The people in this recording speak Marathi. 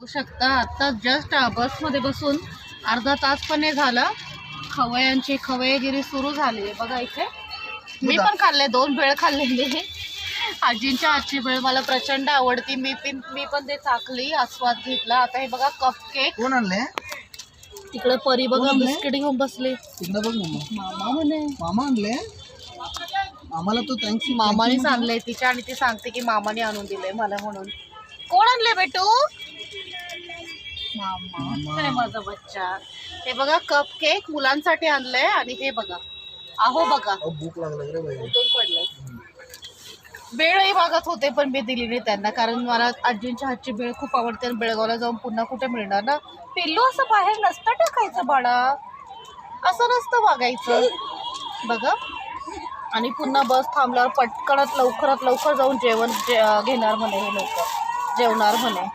होऊ शकता आता जस्ट बसमध्ये बसून अर्धा तास पण नाही झाला, खवयांची खवयगिरी सुरू झाली आहे बघा. इथे मी पण खाल्ले, 2 भेळ खाल्लेली. आजींच्या हातची भेळ मला प्रचंड आवडती. मी पण ते चाकली, आस्वाद घेतला. आता हे बघा कप केक. कोण आणले? तिकडे परी बघा बिस्किट घेऊन बसले. तिकडे बघ मामा म्हणे. मामा आणले? मामाला तो थँक्स. मामानेच आणलंय तिच्या, आणि ती सांगते की मामाने आणून दिलंय मला म्हणून. कोण आणले बेटू? मामा. माझा बच्चा. हे बघा कप केक मुलांसाठी आणलंय. आणि हे बघा, अहो बघा भूक लागली रे बाई. उठून पडलंय. भेळही मागत होते पण मी दिली नाही त्यांना, कारण मला आजींच्या हातची भेळ खूप आवडते. आणि बेळगावला जाऊन पुन्हा कुठे मिळणार ना. पिल्लू असं बाहेर नसतं टाकायचं बाळा, असं नसतं वागायचं बघा. आणि पुन्हा बस थांबल्यावर पटकनात लवकरात लवकर जाऊन जेवण घेणार म्हणे, हे लोक जेवणार म्हणे.